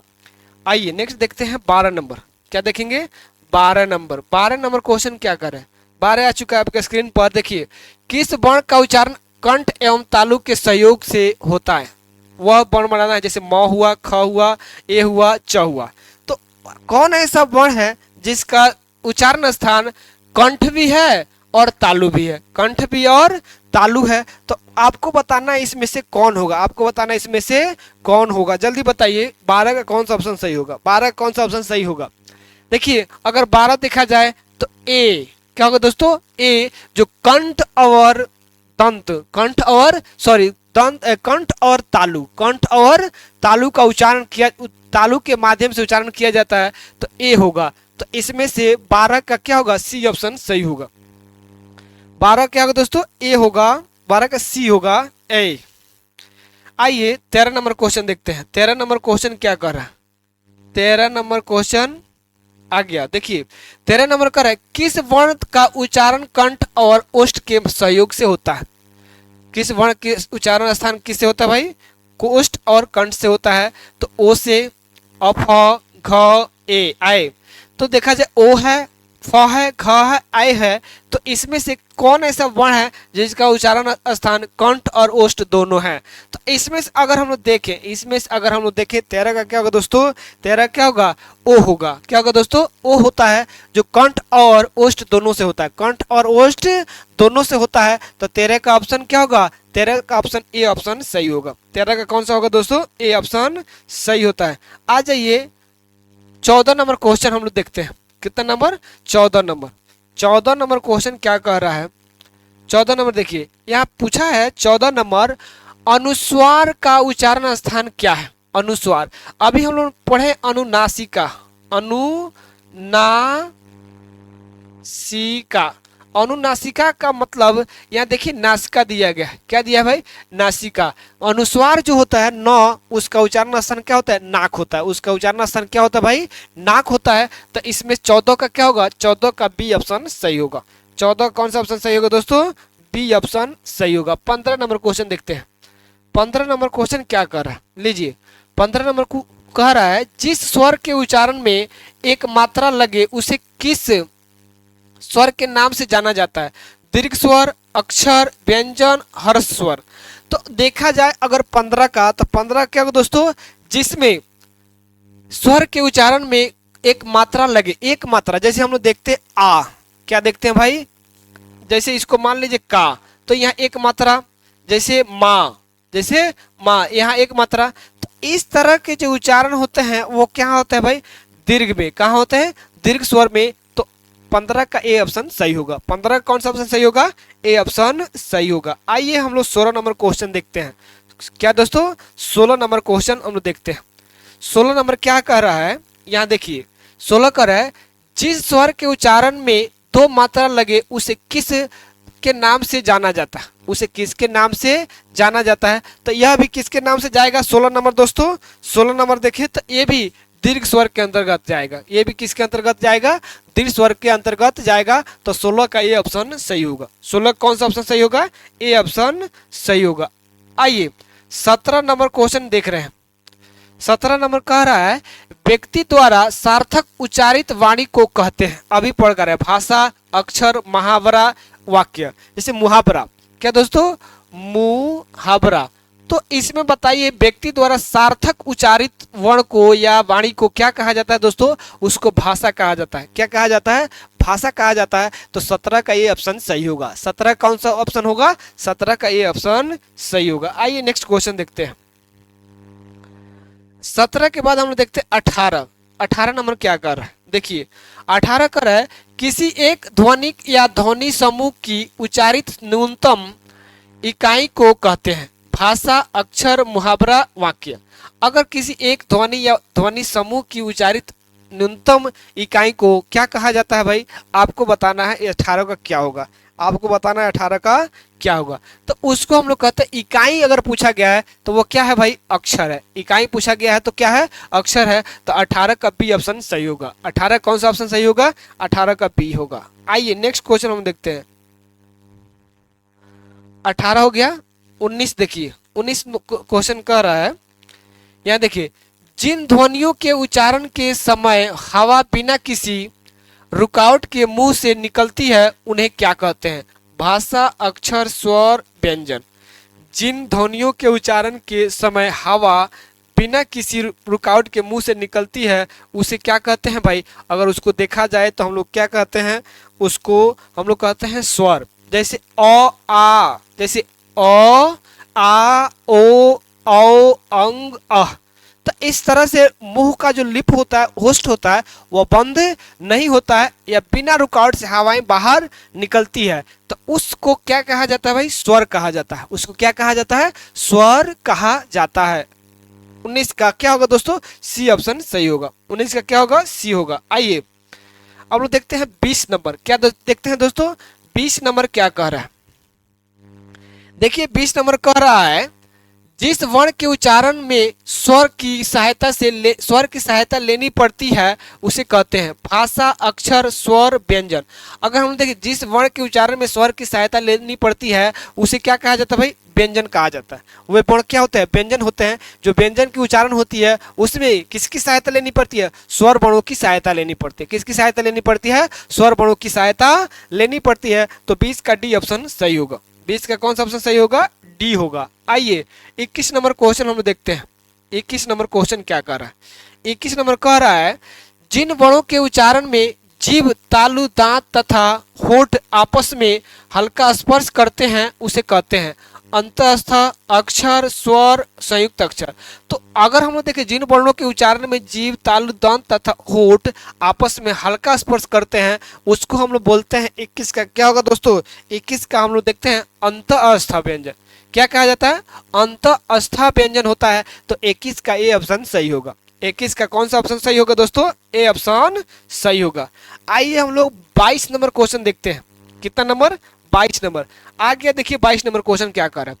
आइए नेक्स्ट देखते हैं 12 नंबर। क्या देखेंगे? 12 नंबर। 12 नंबर क्वेश्चन क्या कर रहे हैं? 12 आ चुका है आपके स्क्रीन पर। देखिए किस वर्ण का उच्चारण कंठ एवं तालु के सहयोग से होता है? वह वर्ण बनाना है। जैसे म हुआ, ख हुआ, ए हुआ, च हुआ। तो कौन ऐसा वर्ण है जिसका उच्चारण स्थान कंठ भी है और तालु भी है? कंठ भी और तालु है। तो आपको बताना है इसमें से कौन होगा। आपको बताना है इसमें से कौन होगा। जल्दी बताइए 12 का कौन सा ऑप्शन सही होगा। 12 का कौन सा ऑप्शन सही होगा? देखिए अगर 12 देखा जाए तो ए क्या होगा दोस्तों? ए जो कंठ और दंत, कंठ और सॉरी दंत, कंठ और तालु, कंठ और तालु का उच्चारण किया, तालु के माध्यम से उच्चारण किया जाता है। तो ए होगा। तो इसमें से 12 का क्या होगा? सी ऑप्शन सही होगा। 12 क्या होगा दोस्तों? ए होगा। 12 का सी होगा ए। आइए 13 नंबर क्वेश्चन देखते हैं। 13 नंबर क्वेश्चन क्या कर रहा है? 13 नंबर क्वेश्चन आ गया। देखिए 13 नंबर का है किस वर्ण का उच्चारण कंठ और ओष्ठ के सहयोग से होता है? किस वर्ण के उच्चारण स्थान किससे होता है भाई? ओष्ठ और कंठ से होता है। तो ओ से, अफ, घ, ए, आए। तो देखा जाए ओ है, फ है, घ है, आय है। तो इसमें से कौन ऐसा वर्ण है जिसका उच्चारण स्थान कंठ और ओष्ठ दोनों है? तो इसमें से अगर हम लोग देखें, इसमें से अगर हम लोग देखें 13 का क्या होगा दोस्तों? 13 क्या होगा? ओ होगा। क्या होगा दोस्तों? ओ होता है जो कंठ और ओष्ठ दोनों से होता है। कंठ और ओष्ठ दोनों से होता है। तो 13 का ऑप्शन क्या होगा? 13 का ऑप्शन ए ऑप्शन सही होगा। 13 का कौन सा होगा दोस्तों? ए ऑप्शन सही होता है। आ जाइए 14 नंबर क्वेश्चन हम लोग देखते हैं। कितना नंबर? 14 नंबर। 14 नंबर क्वेश्चन क्या कह रहा है? 14 नंबर देखिए यहाँ पूछा है 14 नंबर, अनुस्वार का उच्चारण स्थान क्या है? अनुस्वार अभी हम लोग पढ़े अनुनासिका, अनुनासिका। अनुनासिका का मतलब यहाँ देखिए नासिका दिया गया है। क्या दिया है भाई? नासिका। अनुस्वार जो होता है न, उसका उच्चारण स्थान क्या होता है? नाक होता है। उसका उच्चारण स्थान क्या होता है भाई? नाक होता है। तो इसमें 14 का क्या होगा? 14 का बी ऑप्शन सही होगा। 14 कौन सा ऑप्शन सही होगा दोस्तों? बी ऑप्शन सही होगा। 15 नंबर क्वेश्चन देखते हैं। 15 नंबर क्वेश्चन क्या कर रहा है? लीजिए 15 नंबर को कह रहा है जिस स्वर के उच्चारण में एक मात्रा लगे उसे किस स्वर के नाम से जाना जाता है? दीर्घ स्वर, अक्षर, व्यंजन, हर्ष स्वर। तो देखा जाए अगर 15 का, तो 15 क्या होगा दोस्तों, जिसमें स्वर के उच्चारण में एक मात्रा लगे, एक मात्रा, जैसे हम लोग देखते हैं आ, क्या देखते हैं भाई, जैसे इसको मान लीजिए का, तो यहाँ एक मात्रा, जैसे माँ, जैसे माँ, यहाँ एक मात्रा। तो इस तरह के जो उच्चारण होते हैं वो क्या होता है भाई, दीर्घ में। कहाँ होते हैं, दीर्घ स्वर में। तो 15 का ए ऑप्शन सही होगा। 15 का कौन सा ऑप्शन सही होगा, ए ऑप्शन सही होगा। आइए हम लोग 16 नंबर क्वेश्चन देखते हैं। क्या दोस्तों, 16 नंबर क्वेश्चन हम लोग देखते हैं। 16 नंबर क्या कह रहा है, यहाँ देखिए 16 कह रहा है, जिस स्वर के उच्चारण में दो मात्रा लगे उसे किस के नाम से जाना जाता है, उसे किसके नाम से जाना जाता है। तो यह भी किसके नाम से जाएगा, 16 नंबर दोस्तों। 16 नंबर देखिए तो ये भी दीर्घ स्वर के अंतर्गत जाएगा, ये भी किसके अंतर्गत जाएगा, दीर्घ स्वर के अंतर्गत जाएगा। तो 16 का ये ऑप्शन सही होगा। 16 कौन सा ऑप्शन सही होगा, ए ऑप्शन सही होगा। आइए 17 नंबर क्वेश्चन देख रहे हैं। 17 नंबर कह रहा है, व्यक्ति द्वारा सार्थक उच्चारित वाणी को कहते हैं। अभी पढ़ कर है, भाषा, अक्षर, मुहावरा, वाक्य। जैसे मुहावरा, क्या दोस्तों, मुहावरा। तो इसमें बताइए व्यक्ति द्वारा सार्थक उच्चारित वर्ण को या वाणी को क्या कहा जाता है दोस्तों, उसको भाषा कहा जाता है। क्या कहा जाता है, भाषा कहा जाता है। तो 17 का ये ऑप्शन सही होगा। 17 कौन सा ऑप्शन होगा, 17 का ये ऑप्शन सही होगा। आइए नेक्स्ट क्वेश्चन देखते हैं। 17 के बाद हम लोग देखते हैं 18। 18 नंबर क्या कर रहा है, देखिए 18 कर रहा है, किसी एक ध्वनिक या ध्वनि समूह की उच्चारित न्यूनतम इकाई को कहते हैं। भाषा, अक्षर, मुहावरा, वाक्य। अगर किसी एक ध्वनि या ध्वनि समूह की उच्चारित न्यूनतम इकाई को क्या कहा जाता है भाई, आपको बताना है 18 का क्या होगा, आपको बताना है 18 का क्या होगा। तो उसको हम लोग कहते हैं इकाई। अगर पूछा गया है तो वो क्या है भाई, अक्षर है। इकाई पूछा गया है तो क्या है, अक्षर है। तो 18 का बी ऑप्शन सही होगा। 18 कौन सा ऑप्शन सही होगा, 18 का बी होगा। आइए नेक्स्ट क्वेश्चन हम देखते हैं। 18 हो गया। 19 देखिए, 19 क्वेश्चन कह रहा है, यहाँ देखिए, जिन ध्वनियों के उच्चारण के समय हवा बिना किसी रुकावट के मुंह से निकलती है उन्हें क्या कहते हैं। भाषा, अक्षर, स्वर, व्यंजन। जिन ध्वनियों के उच्चारण के समय हवा बिना किसी रुकावट के मुंह से निकलती है उसे क्या कहते हैं भाई। अगर उसको देखा जाए तो हम लोग क्या कहते हैं, उसको हम लोग कहते हैं स्वर। जैसे अ आ, जैसे अ आ ओ औ अंग अह। तो इस तरह से मुंह का जो लिप होता है, होस्ट होता है, वह बंद नहीं होता है या बिना रुकावट से हवाएं बाहर निकलती है। तो उसको क्या कहा जाता है भाई, स्वर कहा जाता है। उसको क्या कहा जाता है, स्वर कहा जाता है। 19 का क्या होगा दोस्तों, सी ऑप्शन सही होगा। 19 का क्या होगा, सी होगा। आइए अब लोग देखते हैं 20 नंबर। क्या देखते हैं दोस्तों, 20 नंबर क्या कह रहा है। देखिए 20 नंबर कह रहा है, जिस वर्ण के उच्चारण में स्वर की सहायता लेनी पड़ती है उसे कहते हैं भाषा, अक्षर, स्वर, व्यंजन। अगर हम देखिए जिस वर्ण के उच्चारण में स्वर की सहायता लेनी पड़ती है उसे क्या कहा जाता है भाई, व्यंजन कहा जाता है। वे वर्ण क्या होते हैं, व्यंजन होते हैं। जो व्यंजन की उच्चारण होती है उसमें किसकी सहायता लेनी पड़ती है, स्वर वर्णों की सहायता लेनी पड़ती है। किसकी सहायता लेनी पड़ती है, स्वर वर्णों की सहायता लेनी पड़ती है। तो 20 का डी ऑप्शन सही होगा। 20 का कौन सा ऑप्शन सही होगा, डी होगा। आइए 21 नंबर क्वेश्चन हम देखते हैं। 21 नंबर क्वेश्चन क्या कर रहा है, 21 नंबर कह रहा है, जिन वर्णों के उच्चारण में जीभ, तालु, दांत तथा होठ आपस में हल्का स्पर्श करते हैं उसे कहते हैं अंतस्थ अक्षर, स्वर, संयुक्त अक्षर। तो अगर हम देखें जिन वर्णों के उच्चारण में जीभ, तालु, दांत तथा होठ आपस में हल्का स्पर्श करते हैं उसको हम लोग बोलते हैं। 21 का क्या होगा दोस्तों, 21 का हम लोग देखते हैं अंतस्थ व्यंजन। क्या कहा जाता है, अंतस्थ व्यंजन होता है। तो 21 का ए ऑप्शन सही होगा। 21 का कौन सा ऑप्शन सही होगा दोस्तों, ए ऑप्शन सही होगा। आइए हम लोग 22 नंबर क्वेश्चन देखते हैं। कितना नंबर, 22 नंबर। आगे देखिए 22 नंबर क्वेश्चन क्या कर रहा है,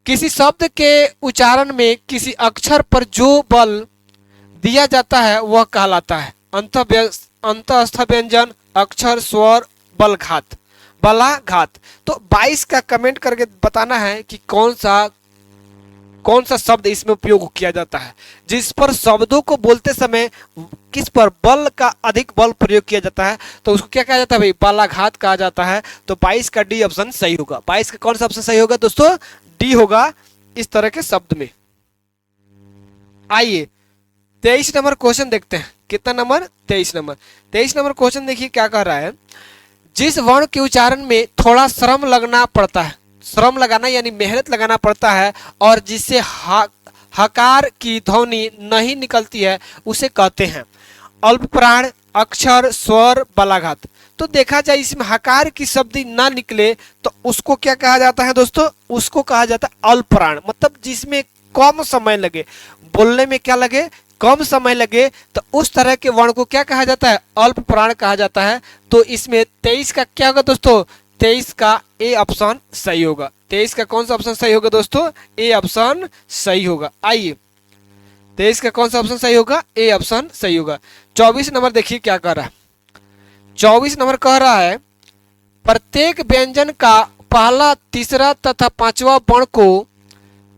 किसी शब्द के उच्चारण में किसी अक्षर पर जो बल दिया जाता है वह कहलाता है अंतस्थ व्यंजन, अक्षर, स्वर, बलघात, बलाघात। तो 22 का कमेंट करके बताना है कि कौन सा शब्द इसमें उपयोग किया जाता है? जिस पर शब्दों को बोलते समय किस पर बल का अधिक बल प्रयोग किया जाता है तो उसको क्या कहा जाता है भाई? बलाघात कहा जाता है। तो 22 का डी ऑप्शन सही होगा। 22 का कौन सा ऑप्शन सही होगा दोस्तों? डी होगा इस तरह के शब्द में। आइए 23 नंबर क्वेश्चन देखते हैं। कितना नंबर? 23 नंबर। 23 नंबर क्वेश्चन देखिए क्या कह रहा है। जिस वर्ण के उच्चारण में थोड़ा श्रम लगना पड़ता है, श्रम लगाना यानी मेहनत लगाना पड़ता है, और जिससे हकार की ध्वनि नहीं निकलती है उसे कहते हैं अल्पप्राण, अक्षर, स्वर, बलाघात। तो देखा जाए इसमें हकार की शब्द ना निकले तो उसको क्या कहा जाता है दोस्तों? उसको कहा जाता है अल्पप्राण, मतलब जिसमें कम समय लगे, बोलने में क्या लगे? कम समय लगे, तो उस तरह के वर्ण को क्या कहा जाता है? अल्प प्राण कहा जाता है। तो इसमें 23 का क्या होगा दोस्तों? 23 का ए ऑप्शन सही होगा। 23 का कौन सा ऑप्शन सही होगा दोस्तों? ए ऑप्शन सही होगा। आइए 23 का कौन सा ऑप्शन सही होगा? ए ऑप्शन सही होगा। 24 नंबर देखिए क्या कह रहा है। 24 नंबर कह रहा है प्रत्येक व्यंजन का पहला, तीसरा तथा पांचवा वर्ण को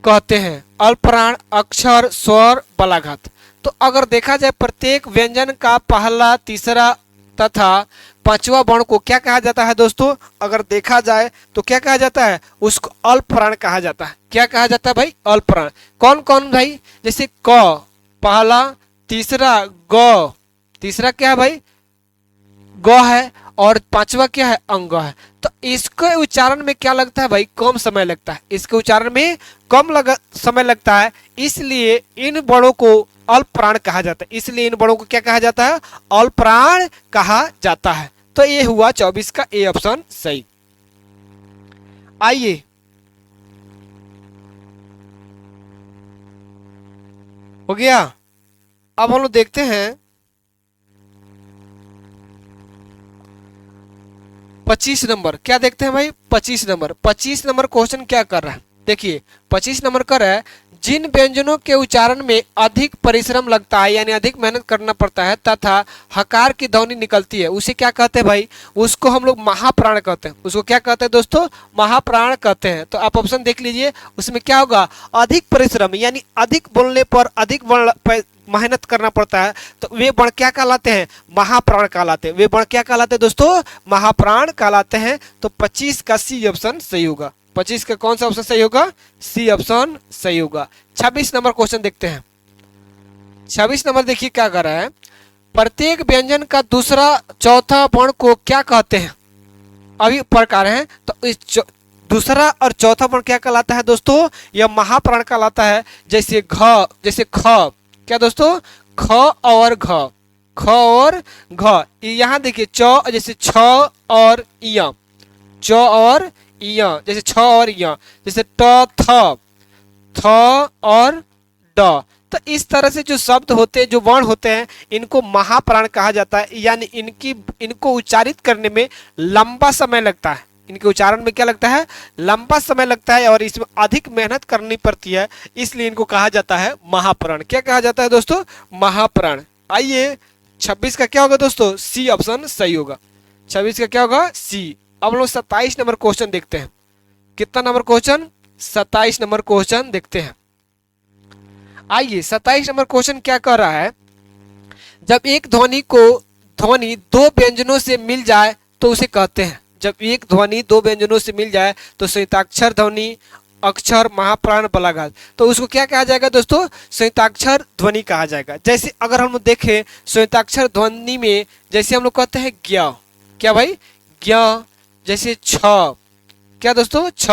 कहते हैं अल्पप्राण, अक्षर, स्वर, बलाघात। तो अगर देखा जाए प्रत्येक व्यंजन का पहला, तीसरा तथा पांचवा वर्ण को क्या कहा जाता है दोस्तों? अगर देखा जाए तो क्या कहा जाता है? उसको अल्पप्राण कहा जाता है। क्या कहा जाता है भाई? अल्पप्राण। कौन कौन भाई? जैसे क पहला, तीसरा ग, तीसरा क्या है भाई? ग है, और पांचवा क्या है? अंग है। तो इसके उच्चारण में क्या लगता है भाई? कम समय लगता है। इसके उच्चारण में समय लगता है, इसलिए इन वर्णों को अल्पप्राण कहा जाता है। इसलिए इन वर्णों को क्या कहा जाता है? अल्पप्राण कहा जाता है। तो ये हुआ 24 का ए ऑप्शन सही। आइए हो गया। अब हम लोग देखते हैं 25 नंबर। क्या देखते हैं भाई? 25 नंबर। 25 नंबर क्वेश्चन क्या कर रहा है देखिए। 25 नंबर कर रहा है जिन व्यंजनों के उच्चारण में अधिक परिश्रम लगता है यानी अधिक मेहनत करना पड़ता है तथा हकार की ध्वनि निकलती है उसे क्या कहते हैं भाई? उसको हम लोग महाप्राण कहते हैं। उसको क्या कहते हैं दोस्तों? महाप्राण कहते हैं। तो आप ऑप्शन देख लीजिए, उसमें क्या होगा? अधिक परिश्रम यानी अधिक बोलने पर अधिक मेहनत करना पड़ता है, तो वे वर्ण क्या कहलाते हैं? महाप्राण कहलाते हैं। वे वर्ण क्या कहलाते हैं दोस्तों? महाप्राण कहलाते हैं। तो 25 का सी ऑप्शन सही होगा। 25 का कौन सा ऑप्शन सही होगा? सी ऑप्शन सही होगा। 26 नंबर क्वेश्चन देखते हैं। 26 नंबर देखिए क्या कर रहा है। प्रत्येक व्यंजन का दूसरा, चौथा वर्ण को क्या कहते हैं? अभी प्रकार है, तो इस दूसरा और चौथा वर्ण क्या कहलाता है दोस्तों? यह महाप्राण कहलाता है। जैसे घ, जैसे ख, क्या दोस्तों? ख और घ, ख और घ। यहाँ देखिए च, जैसे छ और य, च और य, जैसे छ और य, जैसे ट, थ, थ और ड। तो इस तरह से जो शब्द होते हैं, जो वर्ण होते हैं, इनको महाप्राण कहा जाता है। यानी इनको उच्चारित करने में लंबा समय लगता है। इनके उच्चारण में क्या लगता है? लंबा समय लगता है, और इसमें अधिक मेहनत करनी पड़ती है, इसलिए इनको कहा जाता है महाप्राण। क्या कहा जाता है दोस्तों? महाप्राण। आइए 26 का क्या होगा दोस्तों? सी ऑप्शन सही होगा। 26 का क्या होगा? सी। अब लोग 27 नंबर क्वेश्चन देखते हैं। कितना नंबर क्वेश्चन? 27 नंबर क्वेश्चन देखते हैं। आइए 27 नंबर क्वेश्चन क्या कह रहा है। जब एक ध्वनि दो व्यंजनों से मिल जाए तो उसे कहते हैं। जब एक ध्वनि दो व्यंजनों से मिल जाए तो संयुक्ताक्षर ध्वनि, अक्षर, महाप्राण, बलाघात। तो उसको क्या कहा जाएगा दोस्तों? संयुक्ताक्षर ध्वनि कहा जाएगा। जैसे अगर हम देखें संयुक्ताक्षर ध्वनि में, जैसे हम लोग कहते हैं ज्ञ, क्या भाई? ज्ञ। जैसे छ, क्या दोस्तों? छ।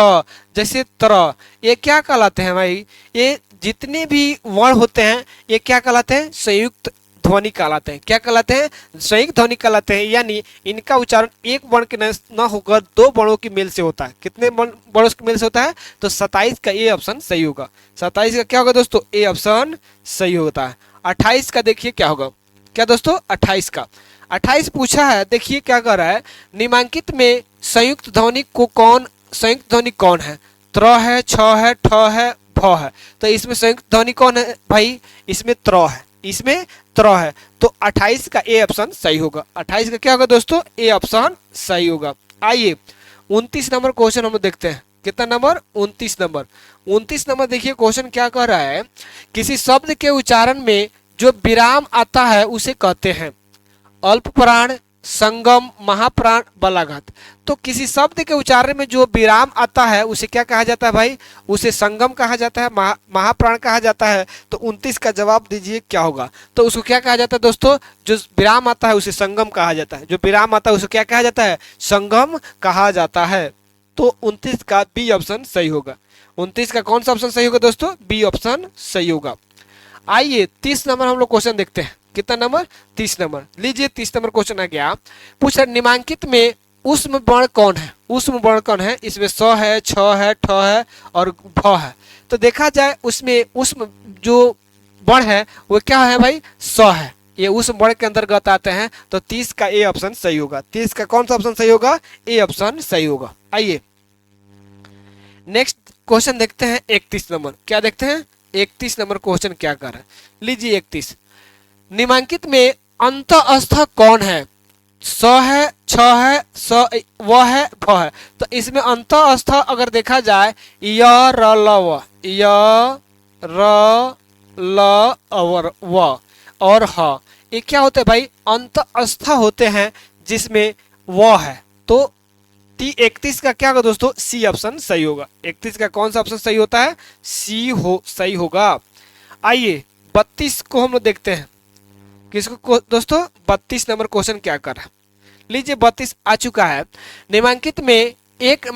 जैसे त्र, ये क्या कहलाते हैं भाई? ये जितने भी वर्ण होते हैं ये क्या कहलाते हैं? संयुक्त ध्वनि कहलाते हैं। क्या कहलाते हैं? संयुक्त ध्वनि कहलाते हैं। यानी इनका उच्चारण एक वर्ण के न होकर दो वर्णों की मेल से होता है। कितने वर्णों की मेल से होता है? तो 27 का ए ऑप्शन सही होगा। 27 का क्या होगा दोस्तों? ए ऑप्शन सही होता है। 28 का देखिए क्या होगा। क्या दोस्तों? 28 का 28 पूछा है। देखिए क्या कर रहा है। निम्नांकित में संयुक्त ध्वनि कौन है? त्र है, छ है, ठ है, भ है। तो इसमें संयुक्त ध्वनि कौन है भाई? इसमें त्र है। इसमें त्र है। तो 28 का ए ऑप्शन सही होगा। 28 का क्या होगा दोस्तों? ए ऑप्शन सही होगा। आइए 29 नंबर क्वेश्चन हम देखते हैं। कितना नंबर? 29 नंबर। 29 नंबर देखिए क्वेश्चन क्या कह रहा है, किसी शब्द के उच्चारण में जो विराम आता है उसे कहते हैं अल्प प्राण, संगम, महाप्राण, बलाघात। तो किसी शब्द के उच्चारण में जो विराम आता है उसे क्या कहा जाता है भाई? उसे संगम कहा जाता है, महाप्राण कहा जाता है। तो 29 का जवाब दीजिए क्या होगा? तो उसको क्या कहा जाता है दोस्तों? जो विराम आता है उसे संगम कहा जाता है। जो विराम आता है उसे क्या कहा जाता है? संगम कहा जाता है। तो 29 का बी ऑप्शन सही होगा। 29 का कौन सा ऑप्शन सही होगा दोस्तों? बी ऑप्शन सही होगा। आइए 30 नंबर हम लोग क्वेश्चन देखते हैं। कितना नंबर? 30 नंबर। लीजिए 30 नंबर क्वेश्चन आ गया। पूछा निम्नलिखित में ऊष्म वर्ण कौन है? ऊष्म वर्ण कौन है? इसमें स है, छ है, ठ है और भ है। तो देखा जाए उसमें ऊष्म जो वर्ण है वो क्या है भाई? स है। ये ऊष्म वर्ण के अंतर्गत आते हैं। तो 30 का ए ऑप्शन सही होगा। 30 का कौन सा ऑप्शन सही होगा? ए ऑप्शन सही होगा। आइए नेक्स्ट क्वेश्चन देखते हैं 31 नंबर। क्या देखते हैं? 31 नंबर क्वेश्चन क्या कर रहा है? लीजिए 31। निम्नलिखित में अंतःस्थ कौन है? स है, छ है, स व है, भ है। तो इसमें अंतःस्थ अगर देखा जाए य र ल व, य र ल व और ह, ये क्या होते हैं भाई? अंतःस्थ होते हैं जिसमें व है। तो 31 का क्या होगा दोस्तों? सी ऑप्शन सही होगा। 31 का कौन सा ऑप्शन सही होता है? सी सही होगा। आइए 32 को हम लोग देखते हैं। किसको दोस्तों? 32 नंबर क्वेश्चन क्या कर रहा है? लीजिए 32 आ चुका है। निम्नलिखित में एक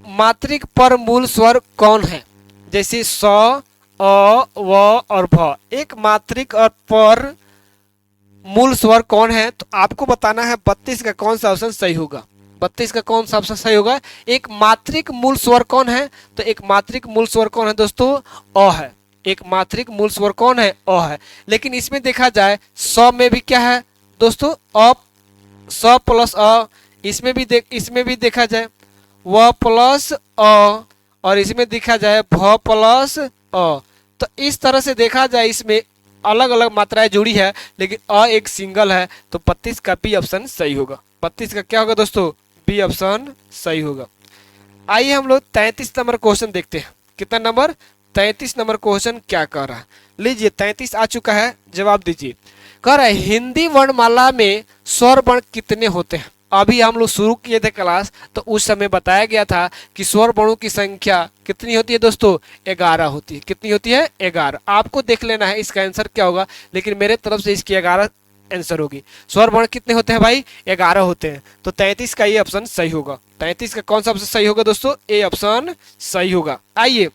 मात्रिक पर मूल स्वर कौन है? जैसे स, अ, व और भ। एक मात्रिक और पर मूल स्वर कौन है? तो आपको बताना है 32 का कौन सा ऑप्शन सही होगा। 32 का कौन सा ऑप्शन सही होगा? एक मात्रिक मूल स्वर कौन है? तो एक मात्रिक मूल स्वर कौन है दोस्तों? अ है। एक मात्रिक मूल स्वर कौन है? अ है। लेकिन इसमें देखा जाए स में भी क्या है दोस्तों? अ, स प्लस अ। इसमें भी देखा जाए व प्लस अ और इसमें देखा जाए भ प्लस अ। तो इस तरह से देखा जाए इसमें अलग अलग मात्राएं जुड़ी है लेकिन अ एक सिंगल है। तो 32 का बी ऑप्शन सही होगा। 32 का क्या होगा दोस्तों? बी ऑप्शन सही होगा। आइए हम लोग 33 नंबर क्वेश्चन देखते हैं। कितना नंबर? 33 नंबर क्वेश्चन क्या कर रहा है? लीजिए 33 आ चुका है, जवाब दीजिए। कह रहा है हिंदी वर्णमाला में स्वर वर्ण कितने होते हैं? अभी हम लोग शुरू किए थे क्लास तो उस समय बताया गया था कि स्वर वर्णों की संख्या कितनी होती है दोस्तों? 11 होती है। कितनी होती है? 11। आपको देख लेना है इसका आंसर क्या होगा, लेकिन मेरे तरफ से इसकी 11 आंसर होगी। स्वर वर्ण कितने होते हैं भाई? 11 होते हैं। तो 33 का ये ऑप्शन सही होगा। 33 का कौन सा ऑप्शन सही होगा दोस्तों? ए ऑप्शन सही होगा। आइए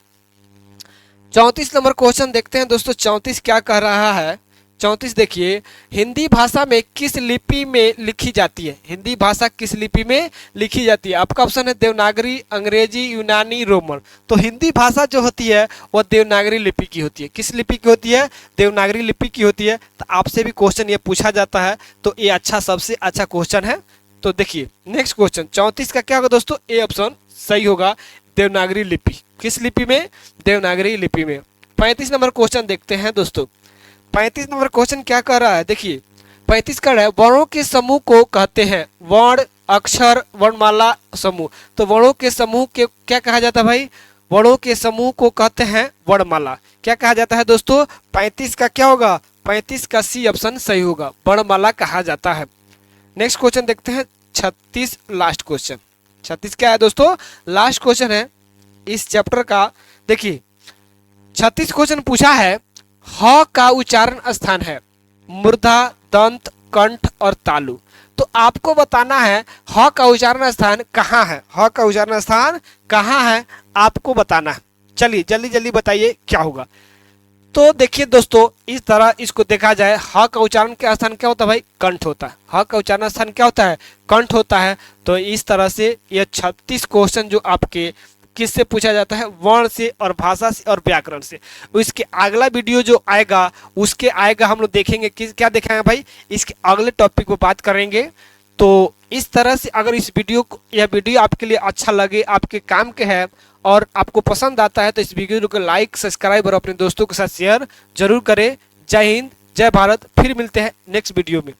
34 नंबर क्वेश्चन देखते हैं दोस्तों। 34 क्या कह रहा है? 34 देखिए, हिंदी भाषा में किस लिपि में लिखी जाती है? हिंदी भाषा किस लिपि में लिखी जाती है? आपका ऑप्शन है देवनागरी, अंग्रेजी, यूनानी, रोमन। तो हिंदी भाषा जो होती है वह देवनागरी लिपि की होती है। किस लिपि की होती है? देवनागरी लिपि की होती है। तो आपसे भी क्वेश्चन ये पूछा जाता है तो ये सबसे अच्छा क्वेश्चन है। तो देखिए नेक्स्ट क्वेश्चन 34 का क्या होगा दोस्तों? ए ऑप्शन सही होगा, देवनागरी लिपि। किस लिपि में? देवनागरी लिपि में। 35 नंबर क्वेश्चन देखते हैं दोस्तों। 35 नंबर क्वेश्चन क्या कर रहा है? देखिए 35 कर रहा है वर्णों के समूह को कहते हैं वर्ण, अक्षर, वर्णमाला समूह। तो वर्णों के समूह के क्या कहा जाता है भाई? वर्णों के समूह को कहते हैं वर्णमाला। क्या कहा जाता है दोस्तों? 35 का क्या होगा? 35 का सी ऑप्शन सही होगा, वर्णमाला कहा जाता है। नेक्स्ट क्वेश्चन देखते हैं 36 लास्ट क्वेश्चन। 36 क्या है दोस्तों? लास्ट क्वेश्चन है इस चैप्टर का। देखिए 36 क्वेश्चन पूछा है ह का उच्चारण स्थान है मूर्धा, दंत, कंठ और तालु। तो आपको बताना है ह का उच्चारण स्थान कहाँ है। ह का उच्चारण स्थान कहाँ है आपको बताना है। चलिए जल्दी जल्दी बताइए क्या होगा। तो देखिए दोस्तों इस तरह इसको देखा जाए ह का उच्चारण का स्थान क्या होता है भाई? कंठ होता है। ह का उच्चारण स्थान क्या होता है? कंठ होता है। तो इस तरह से ये 36 क्वेश्चन जो आपके किससे पूछा जाता है? वर्ण से और भाषा से और व्याकरण से। इसके अगला वीडियो जो आएगा उसके आएगा हम लोग देखेंगे कि क्या देखेंगे भाई, इसके अगले टॉपिक पर बात करेंगे। तो इस तरह से अगर इस वीडियो को यह वीडियो आपके लिए अच्छा लगे, आपके काम के है और आपको पसंद आता है तो इस वीडियो को लाइक, सब्सक्राइब और अपने दोस्तों के साथ शेयर जरूर करें। जय हिंद, जय भारत। फिर मिलते हैं नेक्स्ट वीडियो में।